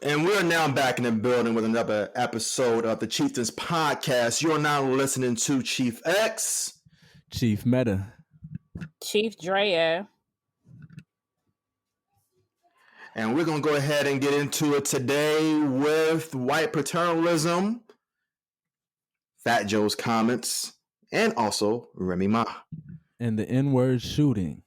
And we're now back in the building with another episode of the Chieftains Podcast. You're now listening to Chief X, Chief Meta, Chief Drea. And we're going to go ahead and get into it today with Whyte Paternalism, Fat Joe's comments, and also Remy Ma. And the N-word shooting.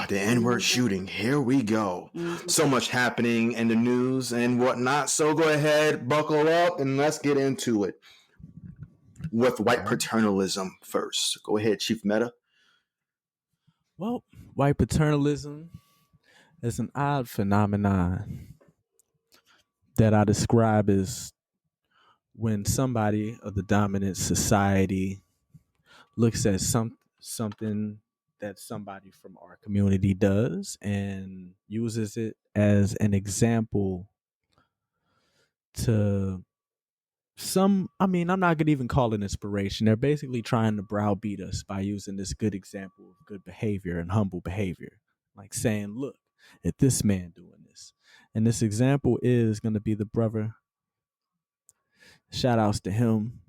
The N-word shooting. Here we go. So much happening in the news and whatnot. So go ahead, buckle up, and let's get into it. With Whyte Paternalism first. Go ahead, Chief Meta. Well, Whyte Paternalism is an odd phenomenon that I describe as when somebody of the dominant society looks at something that somebody from our community does and uses it as an example to I'm not going to even call it inspiration. They're basically trying to browbeat us by using this good example of good behavior and humble behavior. Like saying, look at this man doing this. And this example is going to be the brother. Shout outs to him.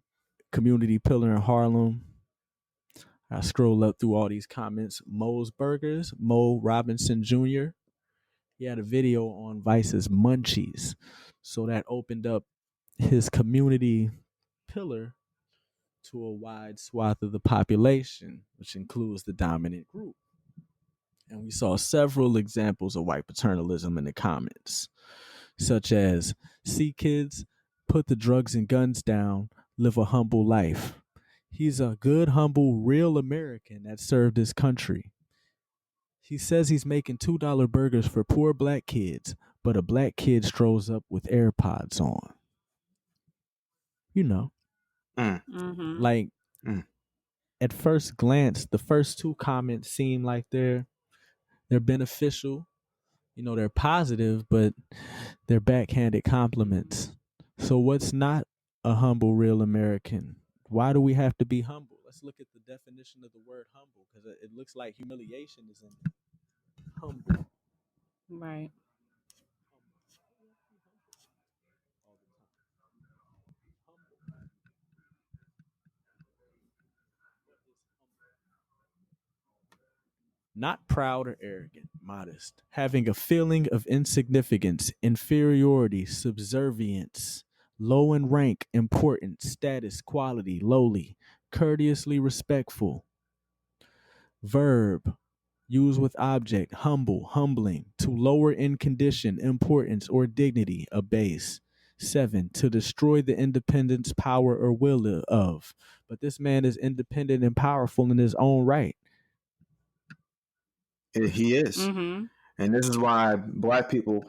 Community pillar in Harlem. I scroll up through all these comments. Mo's Burgers, Mo Robinson Jr. He had a video on Vice's Munchies. So that opened up his community pillar to a wide swath of the population, which includes the dominant group. And we saw several examples of Whyte paternalism in the comments, such as, see kids, put the drugs and guns down, live a humble life. He's a good, humble, real American that served his country. He says he's making $2 burgers for poor black kids, but a black kid strolls up with AirPods on. You know, at first glance, the first two comments seem like they're beneficial. You know, they're positive, but they're backhanded compliments. So what's not a humble, real American? Why do we have to be humble? Let's look at the definition of the word humble, because it looks like humiliation is in it. Humble. Right. Not proud or arrogant, modest, having a feeling of insignificance, inferiority, subservience, low in rank, important, status, quality, lowly, courteously respectful. Verb, used with object, humble, humbling, to lower in condition, importance, or dignity, abase. 7, to destroy the independence, power, or will of. But this man is independent and powerful in his own right. He is. And this is why black people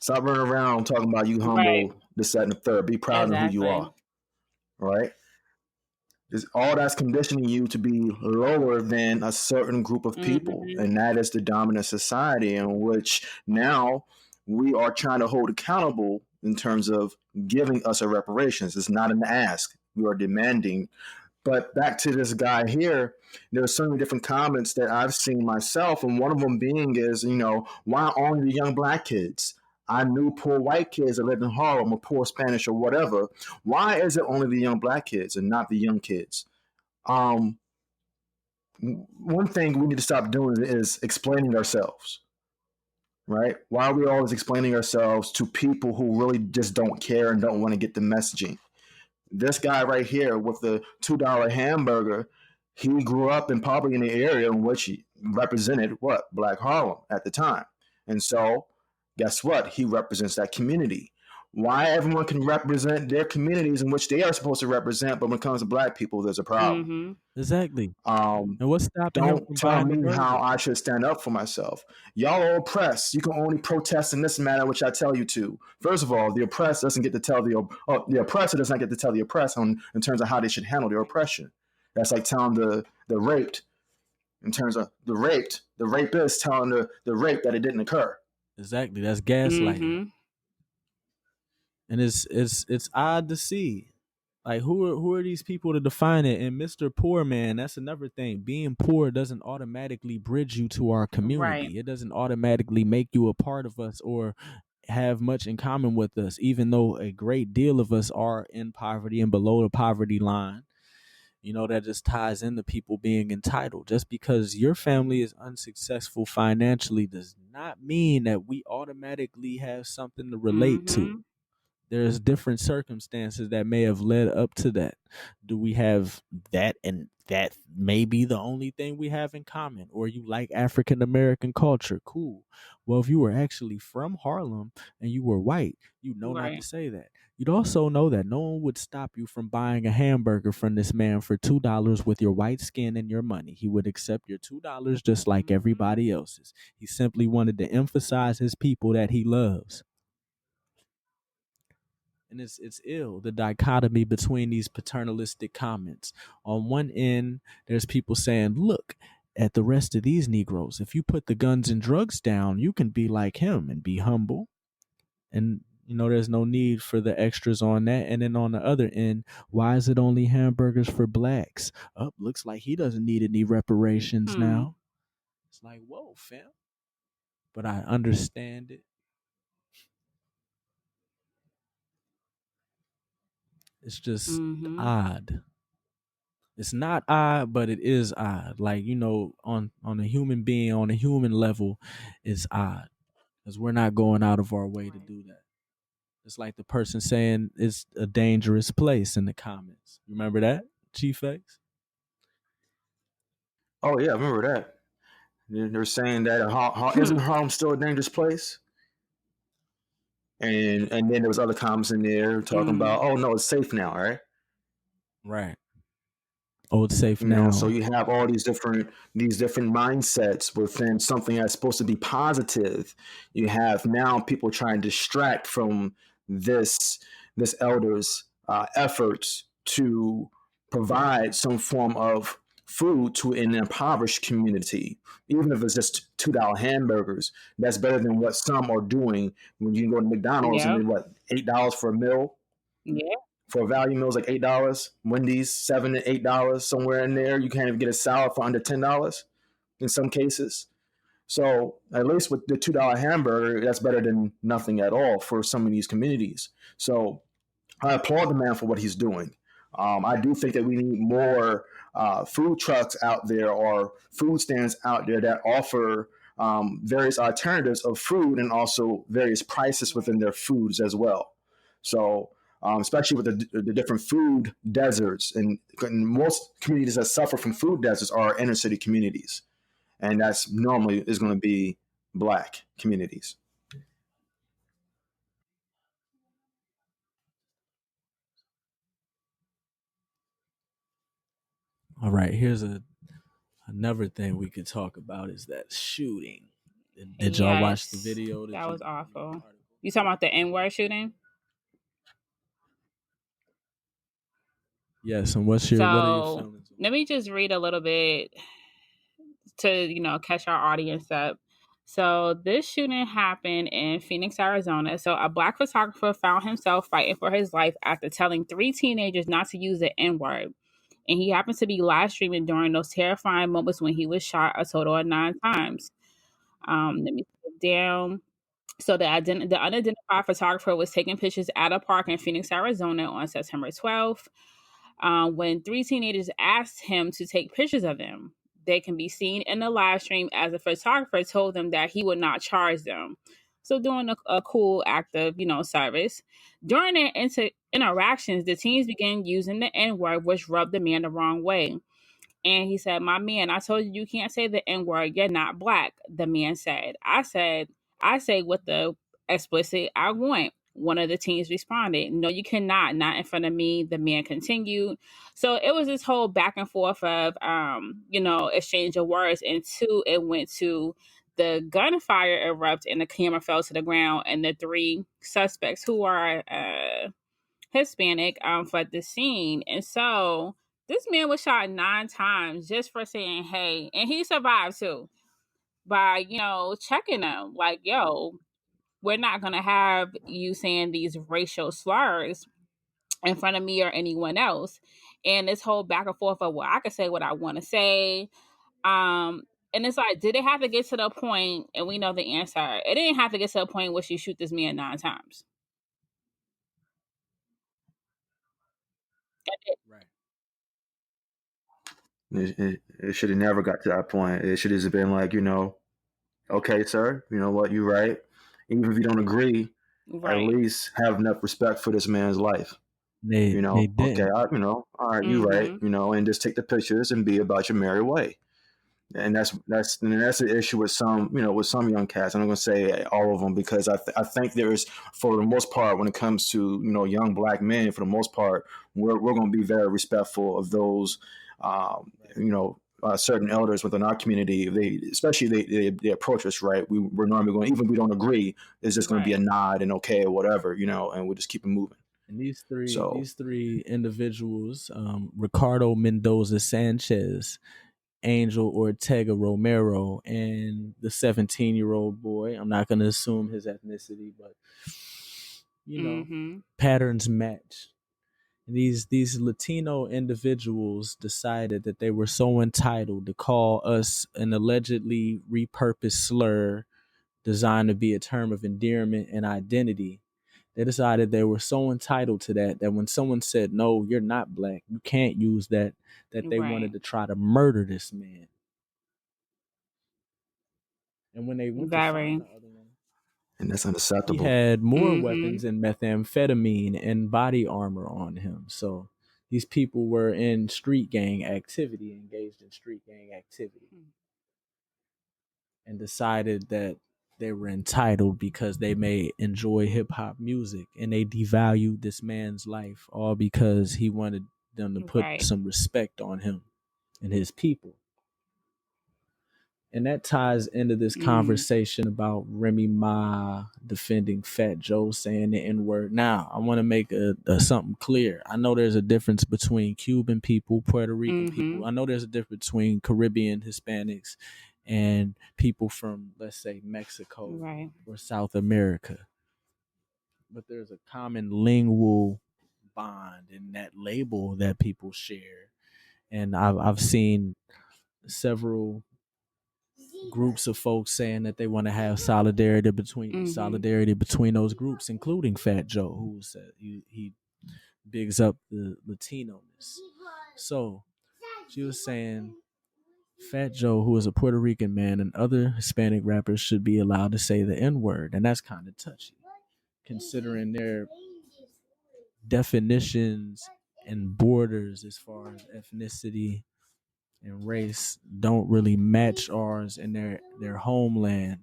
stop running around talking about you humble, this, that, and the third. Be proud of who you are. Right? All that's conditioning you to be lower than a certain group of people. And that is the dominant society in which now we are trying to hold accountable in terms of giving us a reparations. It's not an ask. We are demanding. But back to this guy here, there are so many different comments that I've seen myself. And one of them being is, why only the young black kids? I knew poor white kids that lived in Harlem or poor Spanish or whatever. Why is it only the young black kids and not the young kids? One thing we need to stop doing is explaining ourselves, right? Why are we always explaining ourselves to people who really just don't care and don't want to get the messaging? This guy right here with the $2 hamburger, he grew up probably in the area in which he represented Black Harlem at the time. And so guess what? He represents that community. Why everyone can represent their communities in which they are supposed to represent, but when it comes to black people, there's a problem. Exactly. And what's stopping him from Don't tell buying me how I should stand up for myself. Y'all are oppressed. You can only protest in this manner, which I tell you to. First of all, the oppressed doesn't get to tell the oppressor does not get to tell the oppressed in terms of how they should handle their oppression. That's like telling the raped, in terms of the rapist telling the rape that it didn't occur. Exactly. That's gaslighting. And it's odd to see. Like, who are these people to define it? And Mr. Poor Man, that's another thing. Being poor doesn't automatically bridge you to our community. Right. It doesn't automatically make you a part of us or have much in common with us, even though a great deal of us are in poverty and below the poverty line. That just ties into people being entitled. Just because your family is unsuccessful financially does not mean that we automatically have something to relate to. There's different circumstances that may have led up to that. Do we have that, and that may be the only thing we have in common? Or you like African American culture? Cool. Well, if you were actually from Harlem and you were white, you know not to say that. You'd also know that no one would stop you from buying a hamburger from this man for $2 with your white skin and your money. He would accept your $2 just like everybody else's. He simply wanted to emphasize his people that he loves. And it's ill, the dichotomy between these paternalistic comments. On one end, there's people saying, look at the rest of these Negroes. If you put the guns and drugs down, you can be like him and be humble. And, there's no need for the extras on that. And then on the other end, why is it only hamburgers for blacks? Looks like he doesn't need any reparations now. It's like, whoa, fam. But I understand it. It's just odd. It's not odd, but it is odd. Like, on a human being, on a human level, it's odd. Because we're not going out of our way to do that. It's like the person saying it's a dangerous place in the comments. Remember that, Chief X? Oh, yeah, I remember that. They're saying that isn't Harlem still a dangerous place? And then there was other comments in there talking about, oh, no, it's safe now, right? Right. Oh, it's safe now. So you have all these different mindsets within something that's supposed to be positive. You have now people trying to distract from this elder's efforts to provide some form of food to an impoverished community, even if it's just $2 hamburgers. That's better than what some are doing when you go to McDonald's and then $8 for a meal. Yeah. For a value meal is like $8. Wendy's $7 to $8 somewhere in there. You can't even get a salad for under $10 in some cases. So at least with the $2 hamburger, that's better than nothing at all for some of these communities. So I applaud the man for what he's doing. I do think that we need more food trucks out there or food stands out there that offer various alternatives of food and also various prices within their foods as well. So especially with the different food deserts, and most communities that suffer from food deserts are inner city communities, and that's normally is going to be Black communities. All right, here's another thing we could talk about is that shooting. Did y'all watch the video? That was awful. You talking about the N-word shooting? Yes, and what are your feelings? Let me just read a little bit to, catch our audience up. So this shooting happened in Phoenix, Arizona. So a Black photographer found himself fighting for his life after telling 3 teenagers not to use the N-word. And he happened to be live streaming during those terrifying moments when he was shot a total of 9 times. Let me put down. So the unidentified photographer was taking pictures at a park in Phoenix, Arizona on September 12th. When 3 teenagers asked him to take pictures of them. They can be seen in the live stream as the photographer told them that he would not charge them. So doing a cool act of, service. During their interactions, the teens began using the N-word, which rubbed the man the wrong way. And he said, "My man, I told you can't say the N-word. You're not Black," the man said. I say what the explicit I want. One of the teens responded, "No, you cannot, not in front of me," the man continued. So it was this whole back and forth of, exchange of words. And 2, it went to the gunfire erupt and the camera fell to the ground. And the 3 suspects who are Hispanic for the scene. And so this man was shot 9 times just for saying, hey, and he survived too by, checking them like, yo, we're not going to have you saying these racial slurs in front of me or anyone else. And this whole back and forth of, well, I can say what I want to say. And it's like, did it have to get to the point, and we know the answer, it didn't have to get to the point where she shoot this man 9 times. Right. It should have never got to that point. It should have been like, okay, sir, you know what, you're right. Even if you don't agree, at least have enough respect for this man's life. They didn't. Okay, all right, you're right, and just take the pictures and be about your merry way. And that's the issue with some young cats. I'm not going to say all of them, because I think there is, for the most part, when it comes to young black men, for the most part, we're going to be very respectful of those certain elders within our community. They approach us right. We're normally going, even if we don't agree, it's just going to be a nod and okay or whatever, and we'll just keep it moving. And these three individuals, Ricardo Mendoza Sanchez, Angel Ortega Romero, and the 17-year-old boy. I'm not going to assume his ethnicity, but patterns match. And these Latino individuals decided that they were so entitled to call us an allegedly repurposed slur designed to be a term of endearment and identity. They decided they were so entitled to that when someone said, no, you're not black, you can't use that they wanted to try to murder this man. And when they went to find the other one, and that's unacceptable, he had more weapons and methamphetamine and body armor on him. So these people were in engaged in street gang activity, and decided that they were entitled because they may enjoy hip hop music, and they devalued this man's life, all because he wanted them to put some respect on him and his people. And that ties into this conversation about Remy Ma defending Fat Joe saying the N-word. Now, I want to make something clear. I know there's a difference between Cuban people, Puerto Rican people. I know there's a difference between Caribbean Hispanics and people from, let's say, Mexico or South America. But there's a common lingual bond in that label that people share. And I've seen several groups of folks saying that they want to have solidarity between those groups, including Fat Joe, who said he bigs up the Latino-ness. So she was saying Fat Joe, who is a Puerto Rican man, and other Hispanic rappers should be allowed to say the N-word, and that's kind of touchy, considering their definitions and borders as far as ethnicity and race don't really match ours in their homeland,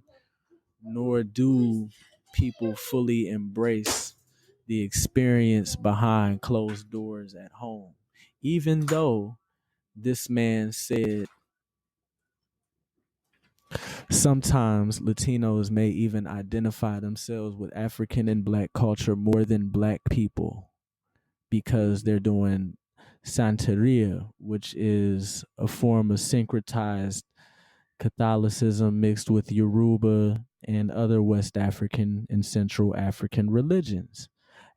nor do people fully embrace the experience behind closed doors at home. Even though this man said sometimes Latinos may even identify themselves with African and black culture more than black people, because they're doing Santeria, which is a form of syncretized Catholicism mixed with Yoruba and other West African and Central African religions.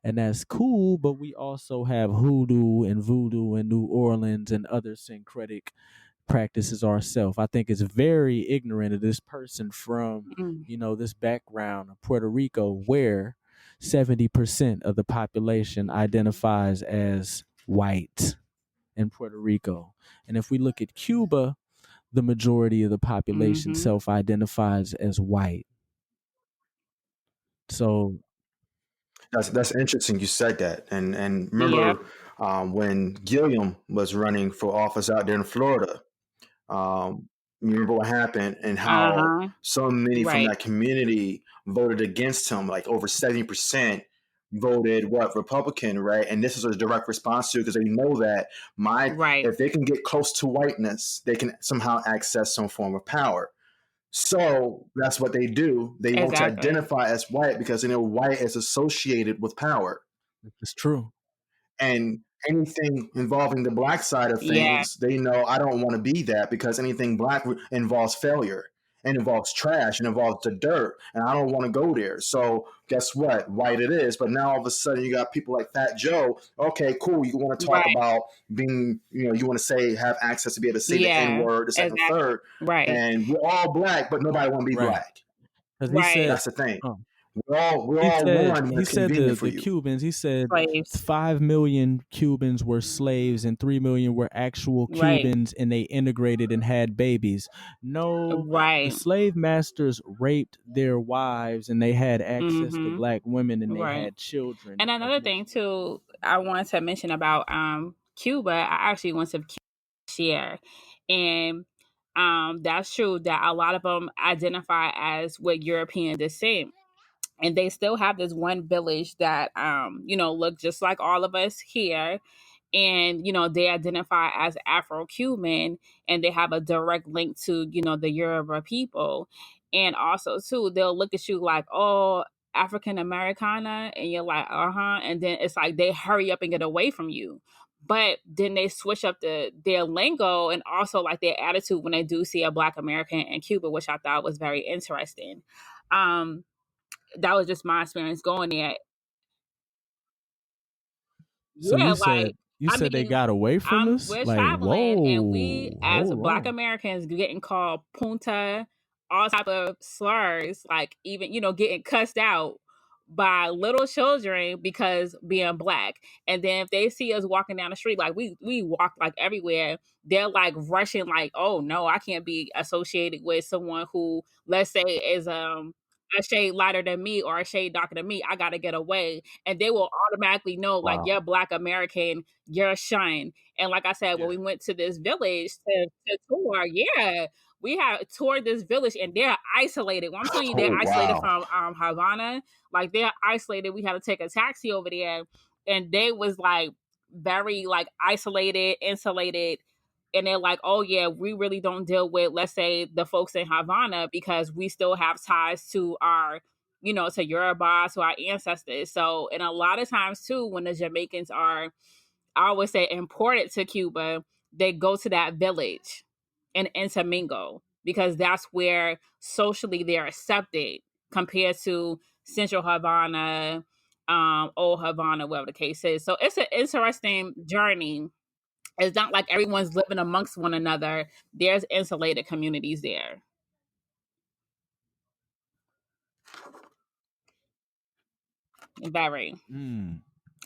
And that's cool, but we also have hoodoo and voodoo in New Orleans and other syncretic practices ourselves. I think it's very ignorant of this person from, this background of Puerto Rico, where 70% of the population identifies as white in Puerto Rico. And if we look at Cuba, the majority of the population self-identifies as white. So that's interesting you said that. And remember when Gilliam was running for office out there in Florida, remember what happened and how so many from that community voted against him, like over 70% voted Republican, right? And this is a direct response to, because they know that if they can get close to whiteness, they can somehow access some form of power. So that's what they do. They want to identify as white because they know white is associated with power. It's true. And anything involving the black side of things, they know I don't want to be that, because anything black involves failure. and involves trash and involves the dirt, and I don't want to go there. So guess what? White it is. But now all of a sudden you got people like Fat Joe. Okay, cool. You want to talk Right. about being, you want to say have access to be able to say the N word, the second, exactly. third, Right. and we're all black, but nobody want to be Right. black. Because he Right. said, That's the thing. We're all he one said, when he it's said convenient for the you. Cubans, he said Slaves. 5 million Cubans were slaves and 3 million were actual Right. Cubans, and they integrated and had babies. No, the Right. slave masters raped their wives, and they had access to Mhm. black women, and they Right. had children. And another thing too, I wanted to mention about Cuba. I actually went to Cuba this year, and that's true that a lot of them identify as with European descent. And they still have this one village that look just like all of us here, and they identify as Afro-Cuban, and they have a direct link to the Yoruba people. And also too, they'll look at you like, oh, African Americana, and you're like, uh-huh, and then it's like they hurry up and get away from you. But then they switch up their lingo and also like their attitude when they do see a Black American in Cuba, which I thought was very interesting. That was just my experience going there. So Yeah, like, you I said they mean, got away from us? we're Like, traveling, and we whoa, as hold Black on. Americans getting called punta, all type of slurs, like even getting cussed out by little children because being Black. And then if they see us walking down the street, like we walk like everywhere, they're like rushing, like, oh no, I can't be associated with someone who, let's say, is a shade lighter than me or a shade darker than me. I gotta get away. And they will automatically know, like, Wow. you're Black American, you're shine. And like I said, when we went to this village to tour, yeah, we have toured this village, and they're isolated. When I'm telling you, they're Oh, isolated wow. from Havana. Like, they're isolated. We had to take a taxi over there, and they was like very like isolated, insulated. And they're like, oh yeah, we really don't deal with, let's say, the folks in Havana, because we still have ties to our, to Yoruba, to our ancestors. So, and a lot of times too, when the Jamaicans are, I always say, imported to Cuba, they go to that village and intermingle, because that's where socially they're accepted compared to Central Havana, Old Havana, whatever the case is. So it's an interesting journey. It's not like everyone's living amongst one another. There's insulated communities there. Very,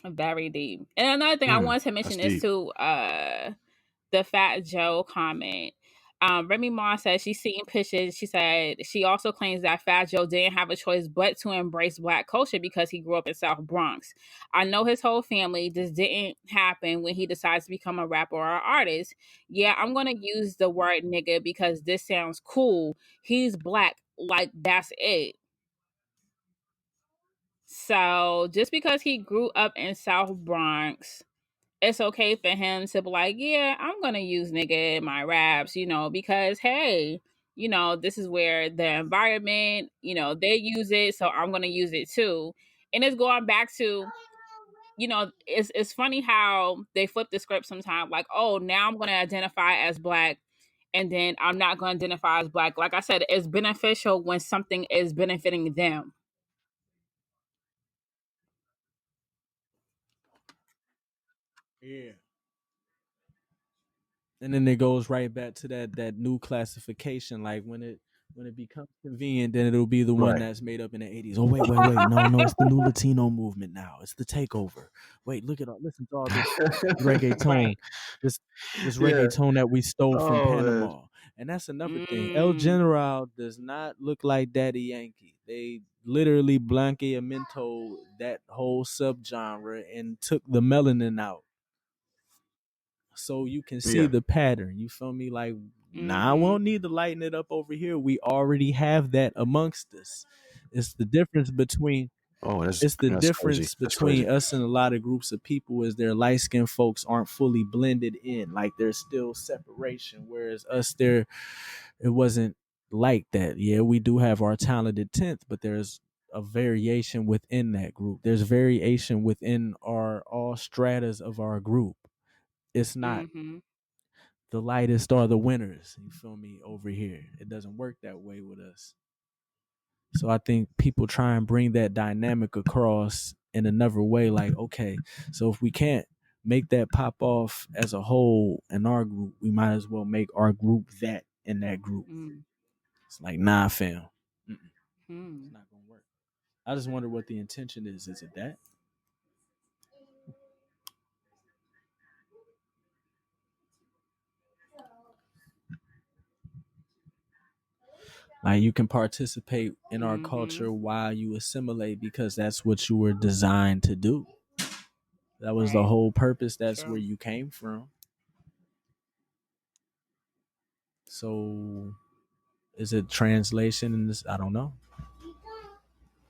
very deep. And another thing I wanted to mention is too, the Fat Joe comment. Remy Ma said she's seen pictures. She said she also claims that Fat Joe didn't have a choice but to embrace Black culture because he grew up in South Bronx. I know his whole family. This didn't happen when he decides to become a rapper or an artist. Yeah, I'm going to use the word nigga because this sounds cool. He's Black. Like, that's it. So just because he grew up in South Bronx, it's okay for him to be like, yeah, I'm gonna use nigga in my raps, because hey, this is where the environment, they use it, so I'm gonna use it too. And it's going back to, it's funny how they flip the script sometimes, like, oh, now I'm gonna identify as Black, and then I'm not gonna identify as Black. Like I said, it's beneficial when something is benefiting them. Yeah. And then it goes right back to that new classification. Like when it becomes convenient, then it'll be the one Right. that's made up in the 80s. Oh wait, no, it's the new Latino movement now. It's the takeover. Wait, listen to all this reggaeton, Right. this reggaeton that we stole from Panama. Man. And that's another thing. El General does not look like Daddy Yankee. They literally blanqueamento that whole subgenre and took the melanin out, so you can see the pattern. You feel me? Like, nah, I won't need to lighten it up over here. We already have that amongst us. It's the difference between That's crazy. That's crazy. us and a lot of groups of people is their light skinned folks aren't fully blended in. Like there's still separation. Whereas us there, it wasn't like that. Yeah, we do have our talented tenth, but there's a variation within that group. There's variation within our all stratas of our group. It's not the lightest are the winners. You feel me? Over here, it doesn't work that way with us. So I think people try and bring that dynamic across in another way. Like, okay, so if we can't make that pop off as a whole in our group, we might as well make our group that in that group. It's like, nah, fam. It's not gonna work. I just wonder what the intention is. Is it that? Like, you can participate in our culture while you assimilate because that's what you were designed to do. That was the whole purpose. That's where you came from. So is it translation in this? I don't know.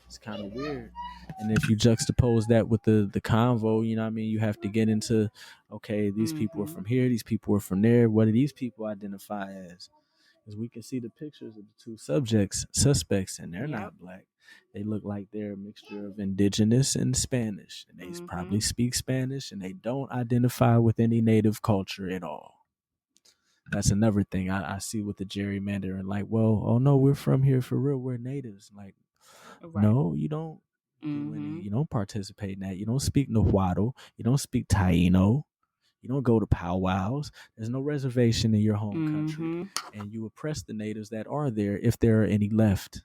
It's kind of weird. And if you juxtapose that with the convo, you know what I mean? You have to get into, okay, these people are from here, these people are from there. What do these people identify as? Because we can see the pictures of the two suspects, and they're not black. They look like they're a mixture of indigenous and Spanish. And they probably speak Spanish, and they don't identify with any native culture at all. That's another thing I see with the gerrymandering. Like, well, oh no, we're from here for real. We're natives. Like, no, you don't do any. You don't participate in that. You don't speak Nahuatl. You don't speak Taino. You don't go to powwows. There's no reservation in your home country, and you oppress the natives that are there if there are any left.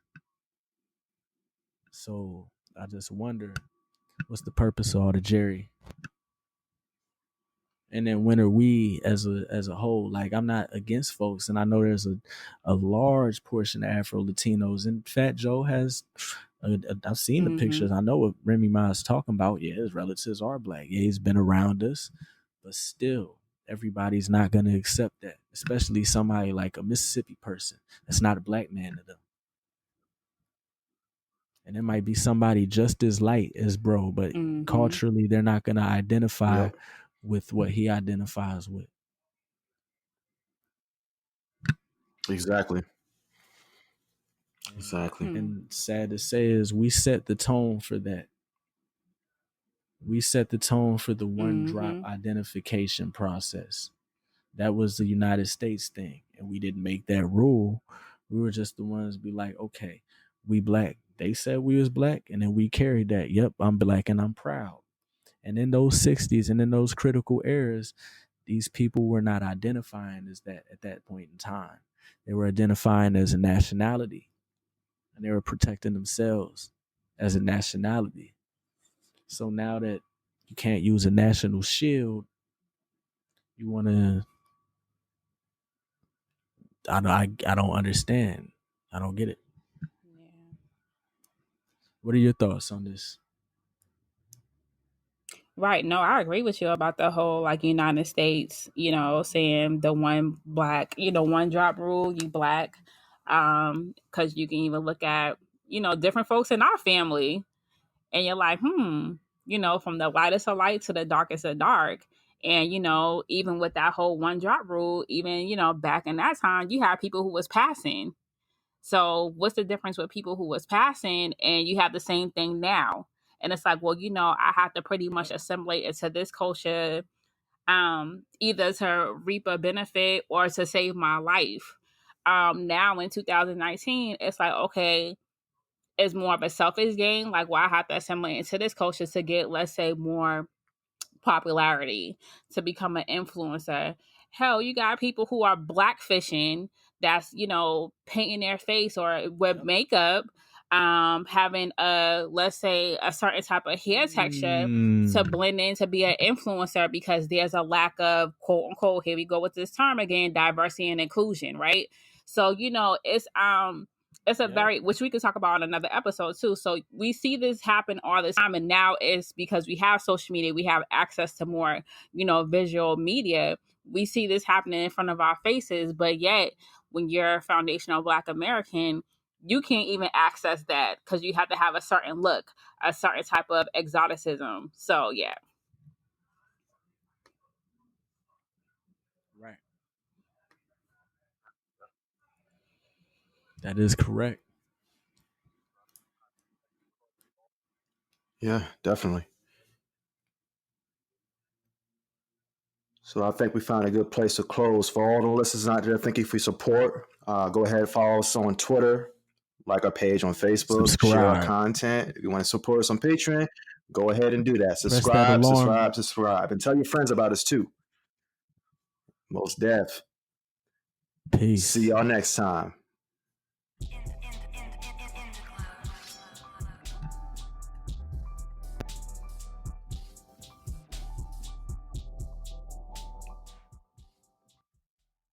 So I just wonder, what's the purpose of all the Jerry? And then when are we as a whole? Like, I'm not against folks, and I know there's a large portion of Afro Latinos. And Fat Joe has, I've seen the pictures. I know what Remy Ma is talking about. Yeah, his relatives are black. Yeah, he's been around us, but still, everybody's not going to accept that, especially somebody like a Mississippi person that's not a black man to them. And it might be somebody just as light as bro, but culturally, they're not going to identify with what he identifies with. Exactly. And sad to say is we set the tone for that. We set the tone for the one drop identification process. That was the United States thing. And we didn't make that rule. We were just the ones be like, okay, we black. They said we was black, and then we carried that. Yep, I'm black and I'm proud. And in those 60s and in those critical eras, these people were not identifying as that at that point in time. They were identifying as a nationality, and they were protecting themselves as a nationality. So now that you can't use a national shield, you want to, I don't understand. I don't get it. Yeah. What are your thoughts on this? Right. No, I agree with you about the whole like United States, saying the one black, one drop rule, you black. Because you can even look at, different folks in our family, and you're like, from the lightest of light to the darkest of dark. And, even with that whole one drop rule, even, back in that time, you had people who was passing. So what's the difference with people who was passing and you have the same thing now? And it's like, well, I have to pretty much assimilate into this culture, either to reap a benefit or to save my life. Now in 2019, it's like, okay, it's more of a selfish gain. Like, well, I have to assimilate into this culture to get, let's say, more popularity, to become an influencer. Hell, you got people who are blackfishing, that's, painting their face or with makeup, having let's say a certain type of hair texture to blend in to be an influencer because there's a lack of, quote unquote, here we go with this term again, diversity and inclusion, right? So, it's a very, which we could talk about on another episode too. So we see this happen all the time. And now it's because we have social media, we have access to more, visual media. We see this happening in front of our faces. But yet, when you're a foundational Black American, you can't even access that because you have to have a certain look, a certain type of exoticism. So, yeah. Right. That is correct. Yeah, definitely. So I think we found a good place to close. For all the listeners out there, thank you for your support. Go ahead and follow us on Twitter, like our page on Facebook, share our content. If you want to support us on Patreon, go ahead and do that. Subscribe, and tell your friends about us too. Most def. Peace. See y'all next time.